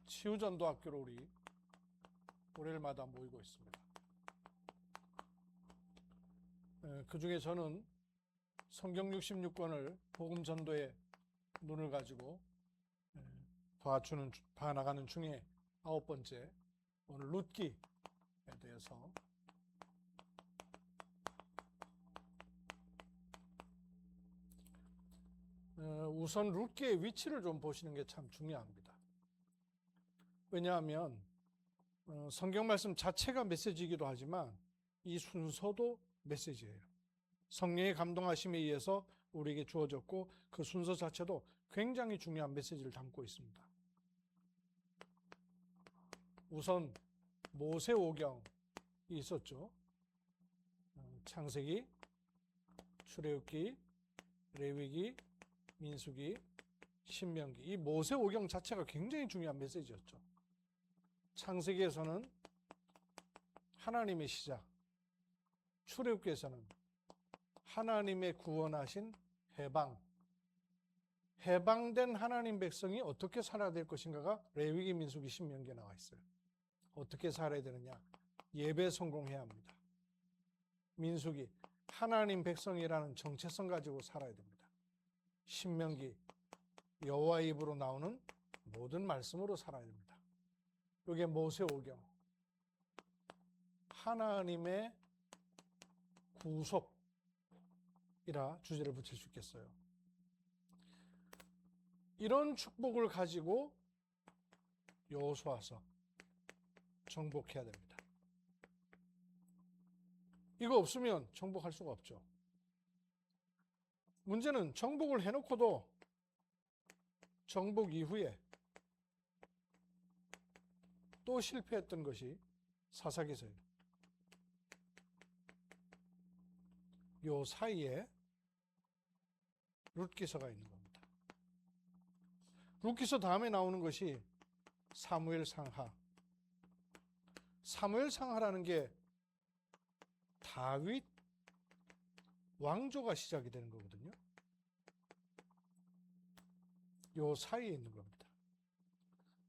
치유전도학교로 우리 월요일마다 모이고 있습니다. 그 중에 저는 성경 66권을 복음 전도의 눈을 가지고 봐나가는 중에 9번째, 오늘 룻기에 대해서 우선 룻기의 위치를 좀 보시는 게 참 중요합니다. 왜냐하면 성경 말씀 자체가 메시지이기도 하지만 이 순서도 메시지예요. 성령의 감동하심에 의해서 우리에게 주어졌고 그 순서 자체도 굉장히 중요한 메시지를 담고 있습니다. 우선 모세오경이 있었죠. 창세기, 출애굽기, 레위기, 민수기, 신명기. 이 모세오경 자체가 굉장히 중요한 메시지였죠. 창세기에서는 하나님의 시작, 출애굽기에서는 하나님의 구원하신 해방된 하나님 백성이 어떻게 살아야 될 것인가가 레위기, 민수기, 신명기에 나와 있어요. 어떻게 살아야 되느냐? 예배 성공해야 합니다. 민수기, 하나님 백성이라는 정체성 가지고 살아야 됩니다. 신명기, 여호와의 입으로 나오는 모든 말씀으로 살아야 됩니다. 이게 모세오경, 하나님의 구속이라 주제를 붙일 수 있겠어요. 이런 축복을 가지고 여호수아서 정복해야 됩니다. 이거 없으면 정복할 수가 없죠. 문제는 정복을 해놓고도 정복 이후에 또 실패했던 것이 사사기서예요. 요 사이에 룻기서가 있는 겁니다. 룻기서 다음에 나오는 것이 사무엘상하. 사무엘상하라는 게 다윗 왕조가 시작이 되는 거거든요. 요 사이에 있는 겁니다.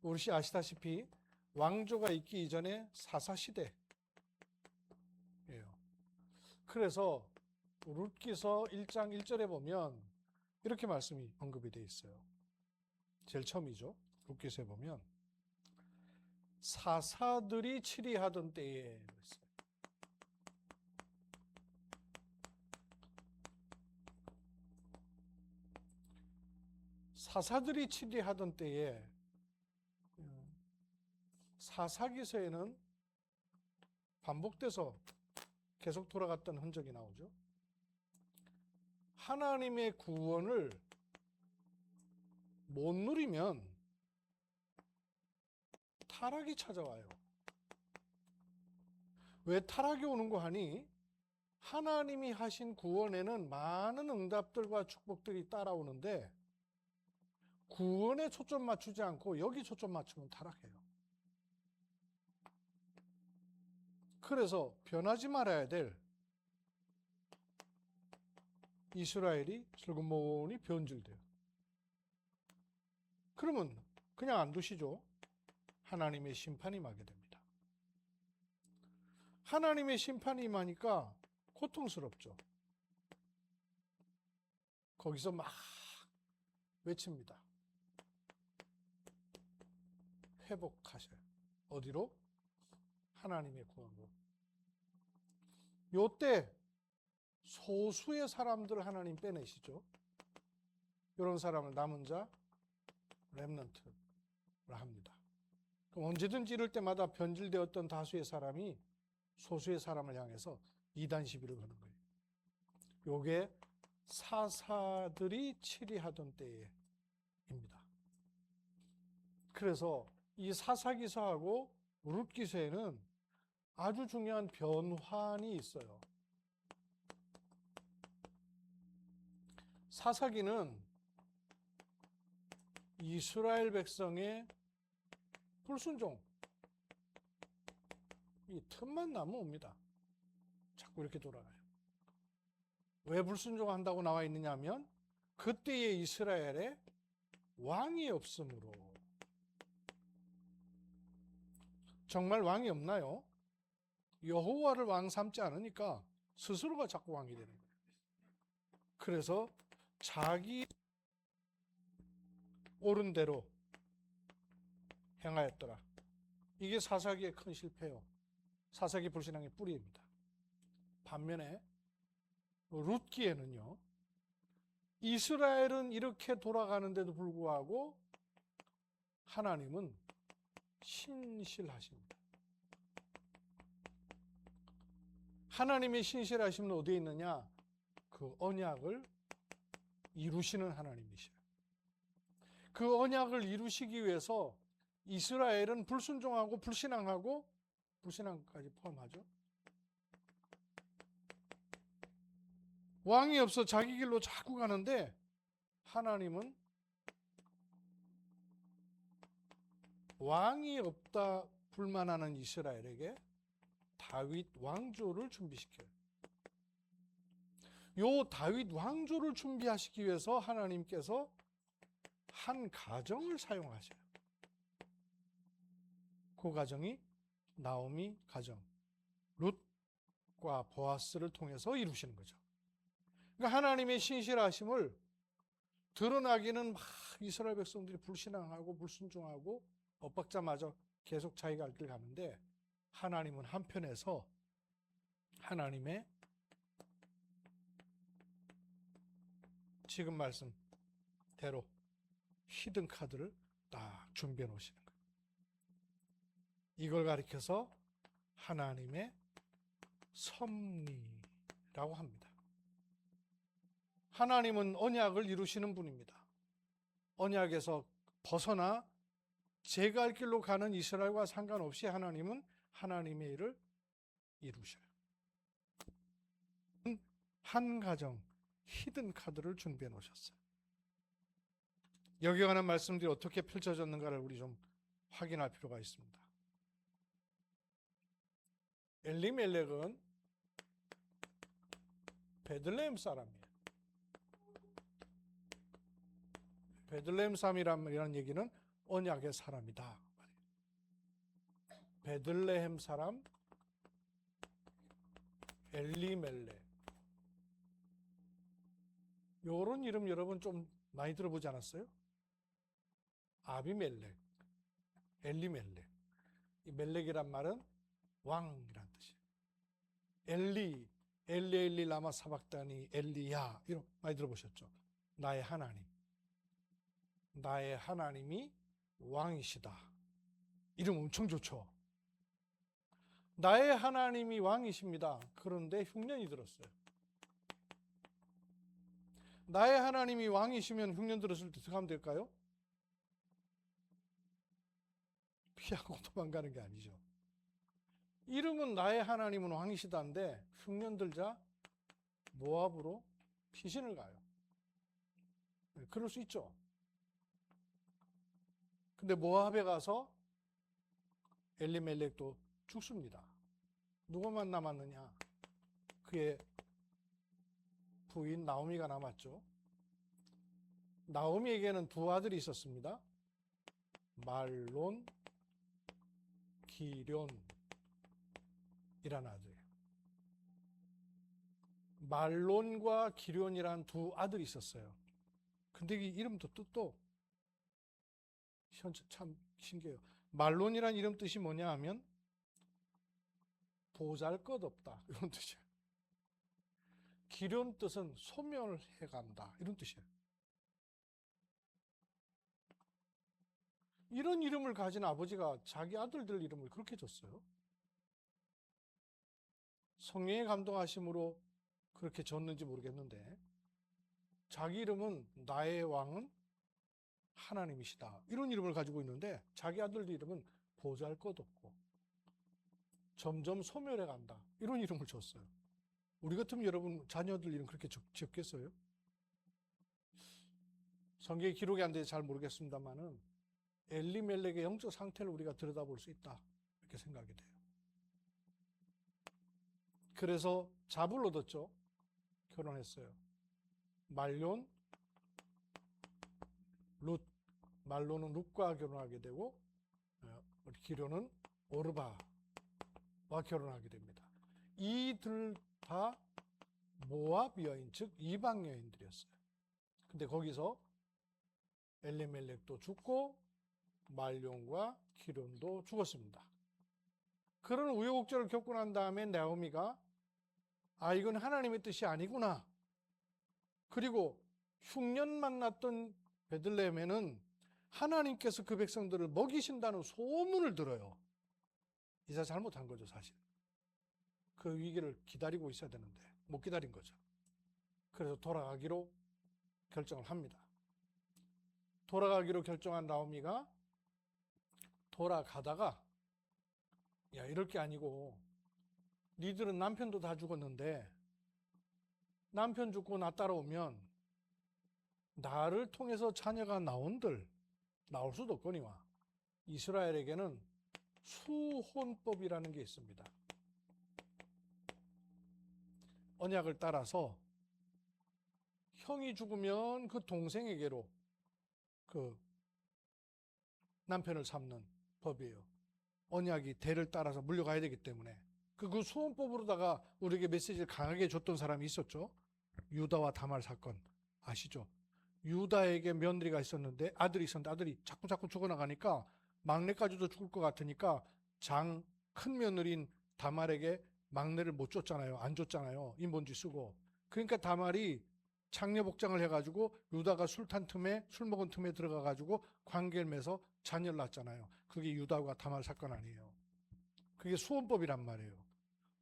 우리 아시다시피 왕조가 있기 이전에 사사시대예요. 그래서 룻기서 1장 1절에 보면 이렇게 말씀이 언급이 되어 있어요. 제일 처음이죠. 룻기서에 보면 사사들이 치리하던 때에 있어요. 사사들이 치리하던 때에 사사기서에는 반복돼서 계속 돌아갔던 흔적이 나오죠. 하나님의 구원을 못 누리면 타락이 찾아와요. 왜 타락이 오는 거 하니? 하나님이 하신 구원에는 많은 응답들과 축복들이 따라오는데 구원에 초점 맞추지 않고 여기 초점 맞추면 타락해요. 그래서 변하지 말아야 될 이스라엘이 슬그머니 변질돼요. 그러면 그냥 안 두시죠. 하나님의 심판이 임하게 됩니다. 하나님의 심판이 임하니까 고통스럽죠. 거기서 막 외칩니다. 회복하셔요. 어디로? 하나님의 구원으로. 요때 소수의 사람들을 하나님 빼내시죠. 이런 사람을 남은 자, 렘넌트라 합니다. 그럼 언제든지 이럴 때마다 변질되었던 다수의 사람이 소수의 사람을 향해서 이단 시비를 거는 거예요. 요게 사사들이 치리하던 때입니다. 그래서 이 사사기서하고 룻기서에는 아주 중요한 변환이 있어요. 사사기는 이스라엘 백성의 불순종, 이 틈만 나면 옵니다. 자꾸 이렇게 돌아가요. 왜 불순종한다고 나와 있느냐 하면 그때의 이스라엘에 왕이 없으므로. 정말 왕이 없나요? 여호와를 왕 삼지 않으니까 스스로가 자꾸 왕이 되는 거예요. 그래서 자기 옳은 대로 행하였더라. 이게 사사기의 큰 실패요. 사사기 불신앙의 뿌리입니다. 반면에 룻기에는요, 이스라엘은 이렇게 돌아가는데도 불구하고 하나님은 신실하십니다. 하나님의 신실하심은 어디에 있느냐? 그 언약을 이루시는 하나님이시라. 그 언약을 이루시기 위해서 이스라엘은 불순종하고 불신앙하고, 불신앙까지 포함하죠. 왕이 없어 자기 길로 자꾸 가는데 하나님은 왕이 없다 불만하는 이스라엘에게 다윗 왕조를 준비시켜요. 요 다윗 왕조를 준비하시기 위해서 하나님께서 한 가정을 사용하셔요. 그 가정이 나오미 가정, 룻과 보아스를 통해서 이루시는 거죠. 그러니까 하나님의 신실하심을 드러나기는 막 이스라엘 백성들이 불신앙하고 불순종하고 엇박자마저 계속 자기가 갈 길 가는데, 하나님은 한편에서 하나님의 지금 말씀대로 히든 카드를 딱 준비해 놓으시는 거예요. 이걸 가리켜서 하나님의 섭리라고 합니다. 하나님은 언약을 이루시는 분입니다. 언약에서 벗어나 제가 할 길로 가는 이스라엘과 상관없이 하나님은 하나님의 일을 이루셔요. 한 가정 히든 카드를 준비해 놓으셨어요. 여기에 관한 말씀들이 어떻게 펼쳐졌는가를 우리 좀 확인할 필요가 있습니다. 엘리멜렉은 베들레헴 사람이에요. 베들레헴 사람이라는 얘기는 언약의 사람이다. 베들레헴 사람 엘리멜렉. 요런 이름 여러분 좀 많이 들어보지 않았어요? 아비멜렉, 엘리멜렉. 이 멜렉이란 말은 왕이란 뜻이에요. 엘리 라마 사박다니 엘리야, 이런 많이 들어보셨죠? 나의 하나님, 나의 하나님이 왕이시다. 이름 엄청 좋죠? 나의 하나님이 왕이십니다. 그런데 흉년이 들었어요. 나의 하나님이 왕이시면 흉년 들었을 때 어떻게 하면 될까요? 피하고 도망가는 게 아니죠. 이름은 나의 하나님은 왕이시다인데 흉년 들자 모압으로 피신을 가요. 그럴 수 있죠. 근데 모압에 가서 엘리멜렉도 죽습니다. 누구만 남았느냐? 그의 부인 나오미가 남았죠. 나오미에게는 두 아들이 있었습니다. 말론, 기련이라는 아들이에요. 말론과 기련이라는 두 아들이 있었어요. 근데 이 이름도 뜻도 참 신기해요. 말론이라는 이름 뜻이 뭐냐 하면 보잘것없다, 이런 뜻이에요. 기련 뜻은 소멸해간다, 이런 뜻이에요. 이런 이름을 가진 아버지가 자기 아들들 이름을 그렇게 줬어요. 성령의 감동하심으로 그렇게 줬는지 모르겠는데, 자기 이름은 나의 왕은 하나님이시다, 이런 이름을 가지고 있는데 자기 아들들 이름은 보잘것없고 점점 소멸해간다, 이런 이름을 줬어요. 우리 같으면 여러분 자녀들 이름 그렇게 지었겠어요? 성경에 기록이 안 돼서 잘 모르겠습니다만은 엘리멜렉의 영적 상태를 우리가 들여다볼 수 있다, 이렇게 생각이 돼요. 그래서 잡을 얻었죠. 결혼했어요. 말론, 룻. 말론은 룻과 결혼하게 되고, 기련은 오르바와 결혼하게 됩니다. 이들 다 모압 여인, 즉 이방 여인들이었어요. 근데 거기서 엘리멜렉도 죽고 말론과 기름도 죽었습니다. 그런 우여곡절을 겪고 난 다음에 나오미가 이건 하나님의 뜻이 아니구나. 그리고 흉년 만났던 베들레헴에는 하나님께서 그 백성들을 먹이신다는 소문을 들어요. 이사 잘못한 거죠, 사실. 그 위기를 기다리고 있어야 되는데 못 기다린 거죠. 그래서 돌아가기로 결정을 합니다. 돌아가기로 결정한 나오미가 돌아가다가 이럴 게 아니고 니들은 남편도 다 죽었는데 남편 죽고 나 따라오면 나를 통해서 자녀가 나올 수도 없거니와 이스라엘에게는 수혼법이라는 게 있습니다. 언약을 따라서 형이 죽으면 그 동생에게로 그 남편을 삼는 법이에요. 언약이 대를 따라서 물려가야 되기 때문에 그 수혼법으로다가 우리에게 메시지를 강하게 줬던 사람이 있었죠. 유다와 다말 사건 아시죠? 유다에게 며느리가 있었는데 아들이 있었는데 아들이 자꾸 죽어나가니까 막내까지도 죽을 것 같으니까 큰 며느리인 다말에게 막내를 못 줬잖아요. 안 줬잖아요. 인본주의 쓰고. 그러니까 다말이 창녀복장을 해가지고 유다가 술 먹은 틈에 들어가가지고 관계를 맺어 자녀를 낳았잖아요. 그게 유다와 다말 사건 아니에요. 그게 수혼법이란 말이에요.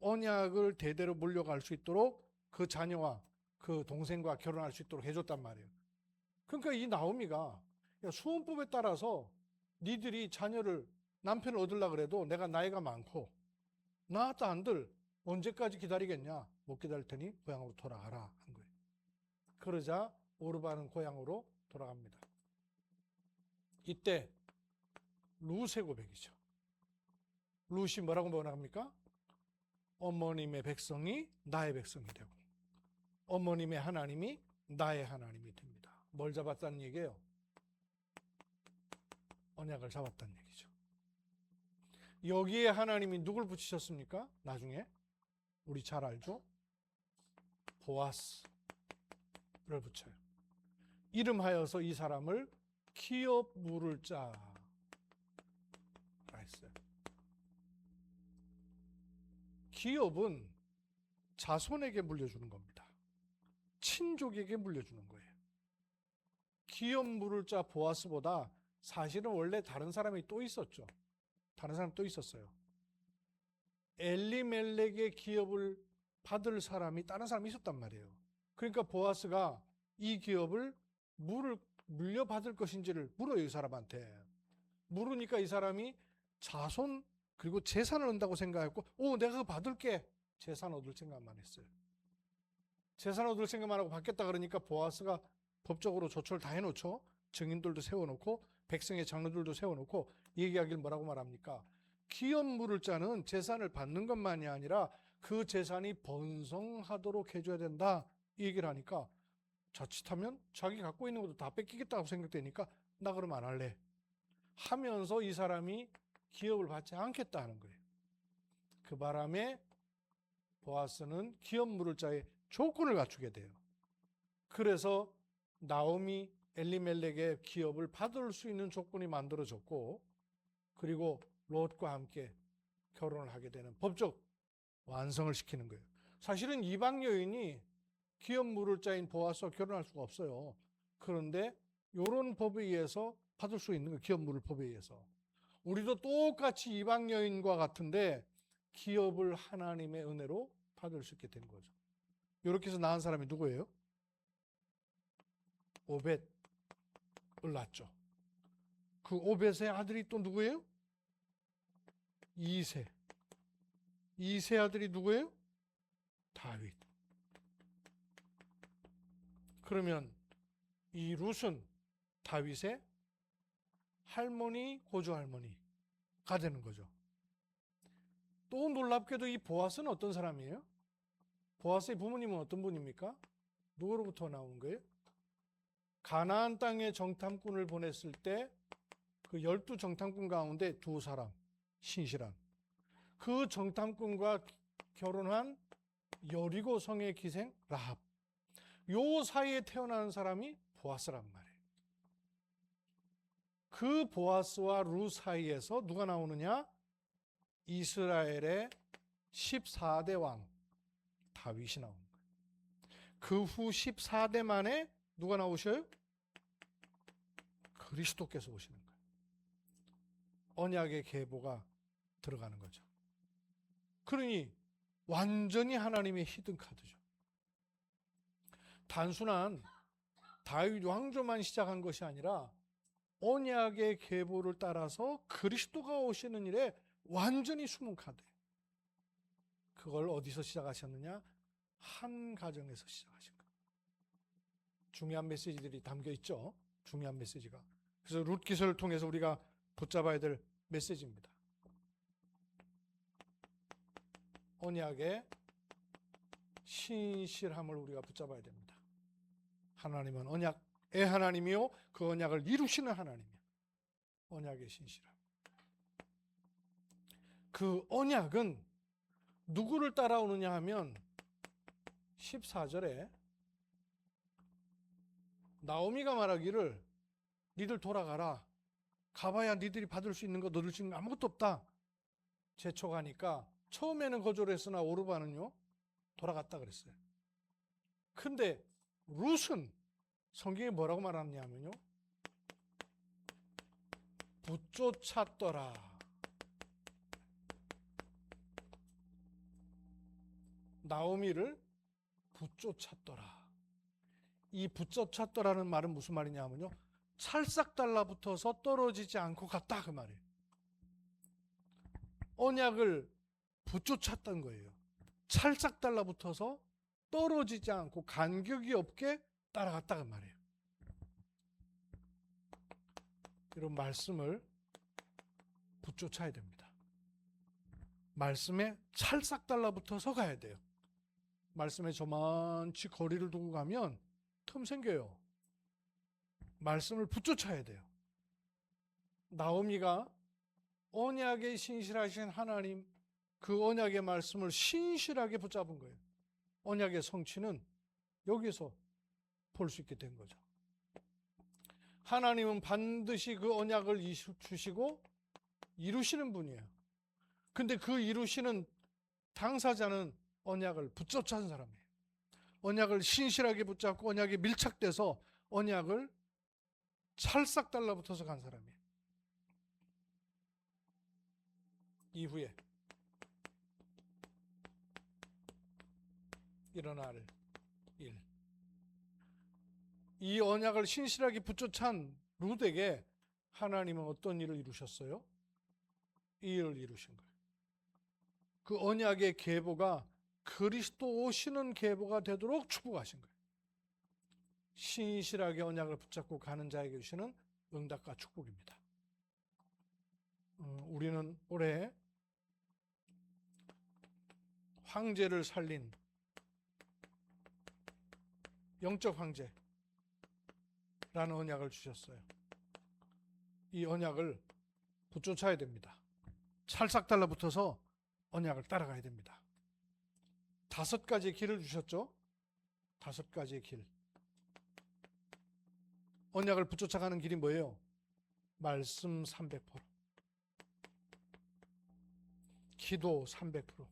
언약을 대대로 물려갈 수 있도록 그 자녀와 그 동생과 결혼할 수 있도록 해줬단 말이에요. 그러니까 이 나오미가 수혼법에 따라서 니들이 남편을 얻으려고 그래도 내가 나이가 많고 낳았다 한들 언제까지 기다리겠냐? 못 기다릴 테니 고향으로 돌아가라 한 거예요. 그러자 오르바는 고향으로 돌아갑니다. 이때 룻의 고백이죠. 룻이 뭐라고 번역합니까? 어머님의 백성이 나의 백성이 되고 어머님의 하나님이 나의 하나님이 됩니다. 뭘 잡았다는 얘기예요? 언약을 잡았다는 얘기죠. 여기에 하나님이 누굴 붙이셨습니까? 나중에 우리 잘 알죠? 보아스를 붙여요. 이름하여서 이 사람을 기업 물을 자라 했어요. 기업은 자손에게 물려주는 겁니다. 친족에게 물려주는 거예요. 기업 물을 자 보아스보다 사실은 원래 다른 사람이 또 있었죠. 다른 사람이 또 있었어요. 엘리멜렉의 기업을 받을 사람이 다른 사람이 있었단 말이에요. 그러니까 보아스가 이 기업을 물려받을 것인지를 물어요. 이 사람한테. 물으니까 이 사람이 자손 그리고 재산을 얻는다고 생각했고 내가 그거 받을게. 재산 얻을 생각만 했어요. 재산 얻을 생각만 하고 받겠다 그러니까 보아스가 법적으로 조처를 다 해놓죠. 증인들도 세워놓고 백성의 장로들도 세워놓고 얘기하기를 뭐라고 말합니까? 기업 물을 자는 재산을 받는 것만이 아니라 그 재산이 번성하도록 해줘야 된다 이 얘기를 하니까 자칫하면 자기 갖고 있는 것도 다 뺏기겠다고 생각되니까 나 그럼 안 할래 하면서 이 사람이 기업을 받지 않겠다 하는 거예요. 그 바람에 보아스는 기업 물을 자의 조건을 갖추게 돼요. 그래서 나오미 엘리멜렉의 기업을 받을 수 있는 조건이 만들어졌고 그리고 롯과 함께 결혼을 하게 되는 법적 완성을 시키는 거예요. 사실은 이방 여인이 기업 물을 자인 보아스와 결혼할 수가 없어요. 그런데 이런 법에 의해서 받을 수 있는 거예요. 기업 물을 법에 의해서. 우리도 똑같이 이방 여인과 같은데 기업을 하나님의 은혜로 받을 수 있게 된 거죠. 이렇게 해서 낳은 사람이 누구예요? 오벳을 낳죠. 그 오벳의 아들이 또 누구예요? 이세. 이세 아들이 누구예요? 다윗. 그러면 이 룻은 다윗의 할머니, 고조할머니가 되는 거죠. 또 놀랍게도 이 보아스는 어떤 사람이에요? 보아스의 부모님은 어떤 분입니까? 누구로부터 나온 거예요? 가나안 땅에 정탐꾼을 보냈을 때 그 12 정탐꾼 가운데 두 사람, 신실한 그 정탐꾼과 결혼한 여리고 성의 기생 라합, 요 사이에 태어나는 사람이 보아스란 말이에요. 그 보아스와 루 사이에서 누가 나오느냐? 이스라엘의 14대 왕 다윗이 나오는 거예요. 그 후 14대 만에 누가 나오셔요? 그리스도께서 오시는 거예요. 언약의 계보가 들어가는 거죠. 그러니 완전히 하나님의 히든 카드죠. 단순한 다윗 왕조만 시작한 것이 아니라 언약의 계보를 따라서 그리스도가 오시는 일에 완전히 숨은 카드예요. 그걸 어디서 시작하셨느냐? 한 가정에서 시작하신 거예요. 중요한 메시지들이 담겨 있죠. 중요한 메시지가. 그래서 룻기서를 통해서 우리가 붙잡아야 될 메시지입니다. 언약의 신실함을 우리가 붙잡아야 됩니다. 하나님은 언약의 하나님이요, 그 언약을 이루시는 하나님이요. 언약의 신실함. 그 언약은 누구를 따라오느냐 하면 14절에 나오미가 말하기를 니들 돌아가라. 가봐야 니들이 받을 수 있는 거 너들 지금 아무것도 없다. 재촉하니까 처음에는 거절했으나 오르바는요 돌아갔다 그랬어요. 근데 룻은 성경에 뭐라고 말하냐면요, 붙쫓았더라. 나오미를 붙쫓았더라. 이 붙쫓았더라는 말은 무슨 말이냐면요, 찰싹 달라붙어서 떨어지지 않고 갔다 그 말이에요. 언약을 붙쫓았던 거예요. 찰싹 달라붙어서 떨어지지 않고 간격이 없게 따라갔다 그 말이에요. 이런 말씀을 붙쫓아야 됩니다. 말씀에 찰싹 달라붙어서 가야 돼요. 말씀에 저만치 거리를 두고 가면 틈 생겨요. 말씀을 붙쫓아야 돼요. 나오미가 언약에 신실하신 하나님, 그 언약의 말씀을 신실하게 붙잡은 거예요. 언약의 성취는 여기서 볼 수 있게 된 거죠. 하나님은 반드시 그 언약을 주시고 이루시는 분이에요. 근데 그 이루시는 당사자는 언약을 붙잡은 사람이에요. 언약을 신실하게 붙잡고 언약에 밀착돼서 언약을 찰싹 달라붙어서 간 사람이에요. 이후에 일어날 일. 이 언약을 신실하게 붙여찬 룻에게 하나님은 어떤 일을 이루셨어요? 이 일을 이루신 거예요. 그 언약의 계보가 그리스도 오시는 계보가 되도록 축복하신 거예요. 신실하게 언약을 붙잡고 가는 자에게 주시는 응답과 축복입니다. 우리는 올해 황제를 살린 영적 황제라는 언약을 주셨어요. 이 언약을 붙쫓아야 됩니다. 찰싹 달라붙어서 언약을 따라가야 됩니다. 5가지의 길을 주셨죠? 5가지의 길. 언약을 붙쫓아가는 길이 뭐예요? 말씀 300%, 기도 300%,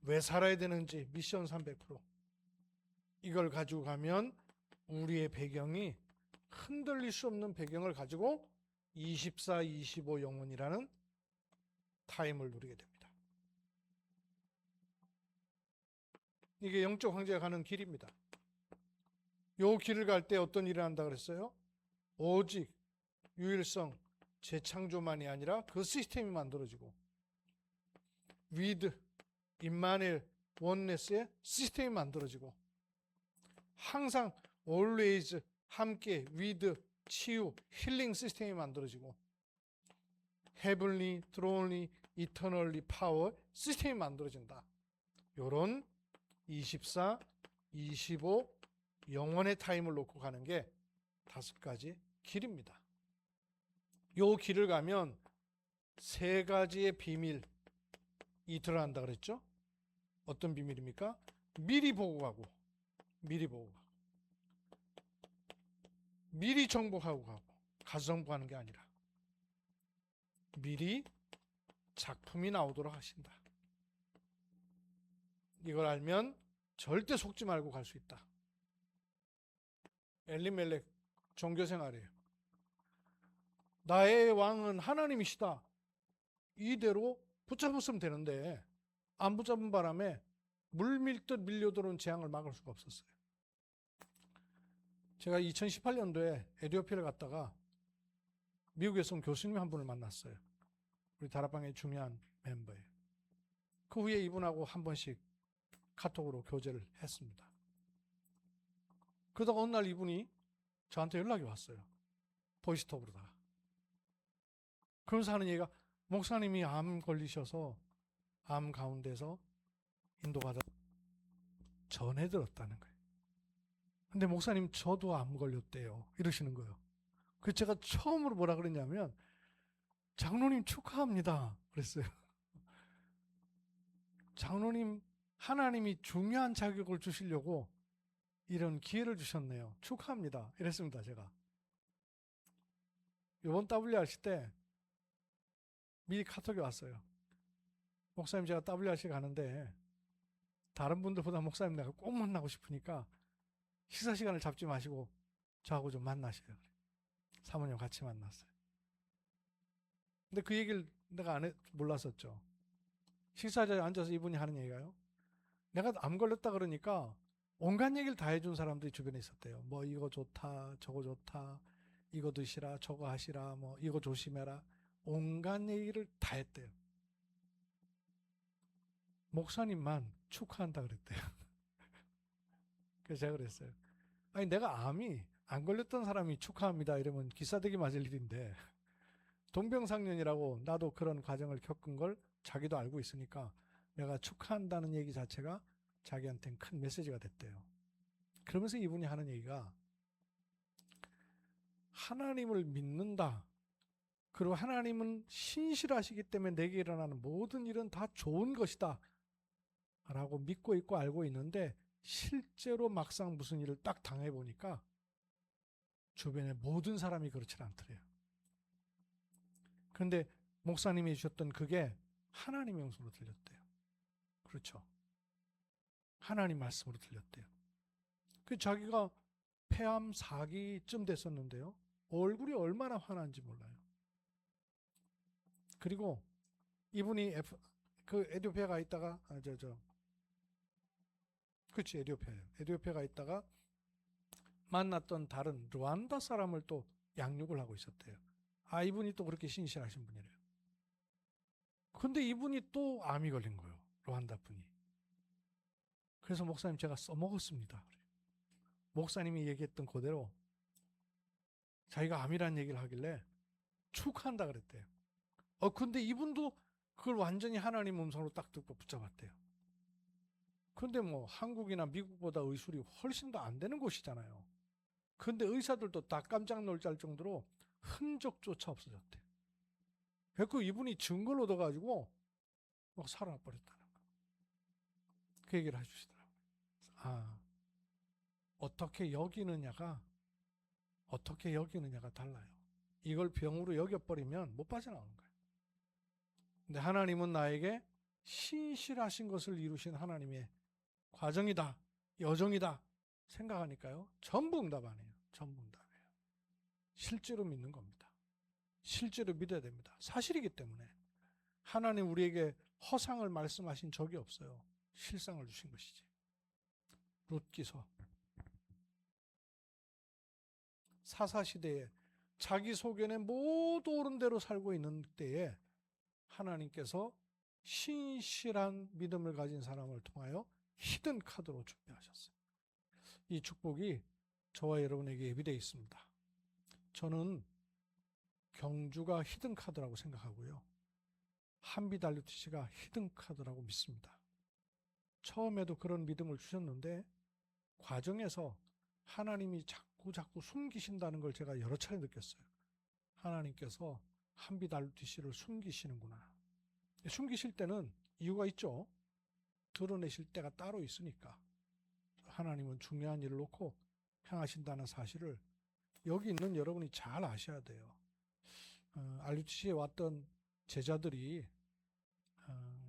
왜 살아야 되는지 미션 300%. 이걸 가지고 가면 우리의 배경이 흔들릴 수 없는 배경을 가지고 24, 25 영혼이라는 타임을 누리게 됩니다. 이게 영적 황제가 가는 길입니다. 이 길을 갈 때 어떤 일을 한다 그랬어요? 오직 유일성, 재창조만이 아니라 그 시스템이 만들어지고 with, 임마누엘, 원네스의 시스템이 만들어지고 항상 always 함께 with, 치유, 힐링 시스템이 만들어지고 heavenly, thronely, eternally power 시스템이 만들어진다. 이런 24, 25 영원의 타임을 놓고 가는 게 5가지 길입니다. 이 길을 가면 세 가지의 비밀이 드러난다 그랬죠? 어떤 비밀입니까? 미리 보고 가고, 미리 보고 가고, 미리 정복하고 가고, 가서 정복하는 게 아니라 미리 작품이 나오도록 하신다. 이걸 알면 절대 속지 말고 갈 수 있다. 엘리멜렉 종교생활이에요. 나의 왕은 하나님이시다. 이대로 붙잡았으면 되는데 안 붙잡은 바람에 물밀듯 밀려들어온 재앙을 막을 수가 없었어요. 제가 2018년도에 에티오피아를 갔다가 미국에서 온 교수님 한 분을 만났어요. 우리 다락방의 중요한 멤버예요. 그 후에 이분하고 한 번씩 카톡으로 교제를 했습니다. 그러다가 어느 날 이분이 저한테 연락이 왔어요. 보이스톡으로다가. 그러면서 하는 얘기가 목사님이 암 걸리셔서 암 가운데서 인도받아 전해 들었다는 거예요. 근데 목사님 저도 암 걸렸대요. 이러시는 거예요. 그래서 제가 처음으로 뭐라 그랬냐면 장로님 축하합니다. 그랬어요. 장로님 하나님이 중요한 자격을 주시려고 이런 기회를 주셨네요. 축하합니다. 이랬습니다. 제가. 이번 WRC 때 미리 카톡이 왔어요. 목사님 제가 WRC 가는데 다른 분들보다 목사님 내가 꼭 만나고 싶으니까 식사 시간을 잡지 마시고 저하고 좀 만나셔요. 사모님 같이 만났어요. 근데 그 얘기를 내가 몰랐었죠. 식사자리에 앉아서 이분이 하는 얘기가요. 내가 암 걸렸다 그러니까 온갖 얘기를 다 해준 사람들이 주변에 있었대요. 뭐 이거 좋다, 저거 좋다, 이거 드시라, 저거 하시라, 뭐 이거 조심해라. 온갖 얘기를 다 했대요. 목사님만 축하한다 그랬대요. 그래서 제가 그랬어요. 아니 내가 암이 안 걸렸던 사람이 축하합니다 이러면 기싸대기 맞을 일인데 동병상련이라고 나도 그런 과정을 겪은 걸 자기도 알고 있으니까 내가 축하한다는 얘기 자체가 자기한테는 큰 메시지가 됐대요. 그러면서 이분이 하는 얘기가 하나님을 믿는다. 그리고 하나님은 신실하시기 때문에 내게 일어나는 모든 일은 다 좋은 것이다. 라고 믿고 있고 알고 있는데 실제로 막상 무슨 일을 딱 당해보니까 주변의 모든 사람이 그렇지 않더래요. 그런데 목사님이 주셨던 그게 하나님의 음성으로 들렸대요. 그렇죠. 하나님 말씀으로 들렸대요. 그 자기가 폐암 4기쯤 됐었는데요. 얼굴이 얼마나 환한지 몰라요. 그리고 이분이 그 에티오피아 가 있다가 그렇지 에티오피아예요. 에티오피아 가 있다가 만났던 다른 루안다 사람을 또 양육을 하고 있었대요. 아 이분이 또 그렇게 신실하신 분이래요. 근데 이분이 또 암이 걸린 거예요. 루안다 분이. 그래서 목사님 제가 써먹었습니다. 목사님이 얘기했던 그대로 자기가 암이라는 얘기를 하길래 축하한다 그랬대요. 근데 이분도 그걸 완전히 하나님 음성으로 딱 듣고 붙잡았대요. 근데 뭐 한국이나 미국보다 의술이 훨씬 더 안 되는 곳이잖아요. 근데 의사들도 다 깜짝 놀랄 정도로 흔적조차 없어졌대요. 그래서 이분이 증거를 얻어가지고 막 살아버렸다는 거예요. 그 얘기를 해주시더라고요. 어떻게 여기느냐가 달라요. 이걸 병으로 여겨버리면 못 빠져나오는 거예요. 근데 하나님은 나에게 신실하신 것을 이루신 하나님의 과정이다, 여정이다 생각하니까요. 전부 응답 아니에요. 전부 응답이에요. 실제로 믿는 겁니다. 실제로 믿어야 됩니다. 사실이기 때문에 하나님 우리에게 허상을 말씀하신 적이 없어요. 실상을 주신 것이지. 룻기서 사사시대에 자기 소견에 모두 옳은 대로 살고 있는 때에 하나님께서 신실한 믿음을 가진 사람을 통하여 히든 카드로 준비하셨어요. 이 축복이 저와 여러분에게 예비되어 있습니다. 저는 경주가 히든 카드라고 생각하고요. 한비달리티시가 히든 카드라고 믿습니다. 처음에도 그런 믿음을 주셨는데 과정에서 하나님이 자꾸 숨기신다는 걸 제가 여러 차례 느꼈어요. 하나님께서 한비달루티씨를 숨기시는구나. 숨기실 때는 이유가 있죠. 드러내실 때가 따로 있으니까. 하나님은 중요한 일을 놓고 행하신다는 사실을 여기 있는 여러분이 잘 아셔야 돼요. 알루티시에 왔던 제자들이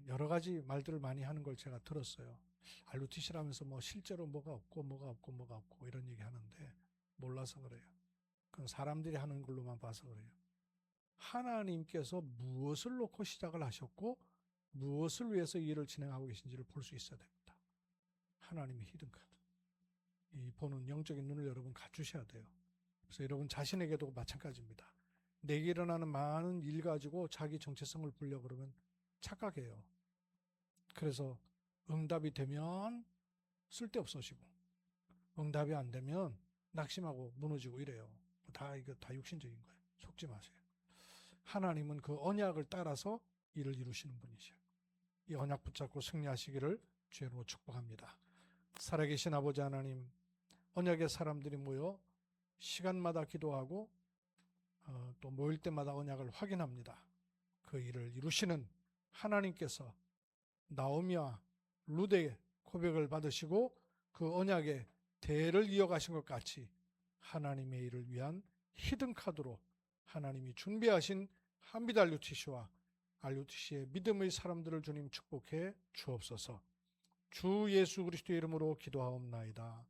여러 가지 말들을 많이 하는 걸 제가 들었어요. 알루티시라면서 뭐 실제로 뭐가 없고 이런 얘기 하는데 몰라서 그래요. 그건 사람들이 하는 걸로만 봐서 그래요. 하나님께서 무엇을 놓고 시작을 하셨고 무엇을 위해서 이 일을 진행하고 계신지를 볼 수 있어야 됩니다. 하나님의 히든카드. 이 보는 영적인 눈을 여러분 갖추셔야 돼요. 그래서 여러분 자신에게도 마찬가지입니다. 내게 일어나는 많은 일 가지고 자기 정체성을 보려고 그러면 착각해요. 그래서 응답이 되면 쓸데없어지고 응답이 안 되면 낙심하고 무너지고 이래요. 이거 다 육신적인 거예요. 속지 마세요. 하나님은 그 언약을 따라서 일을 이루시는 분이셔요. 이 언약 붙잡고 승리하시기를 주로 축복합니다. 살아계신 아버지 하나님, 언약의 사람들이 모여 시간마다 기도하고 또 모일 때마다 언약을 확인합니다. 그 일을 이루시는 하나님께서 나오미와 룻의 고백을 받으시고 그 언약의 대를 이어가신 것 같이 하나님의 일을 위한 히든카드로 하나님이 준비하신 한비달루티시와 알루티시의 믿음의 사람들을 주님 축복해 주옵소서. 주 예수 그리스도의 이름으로 기도하옵나이다.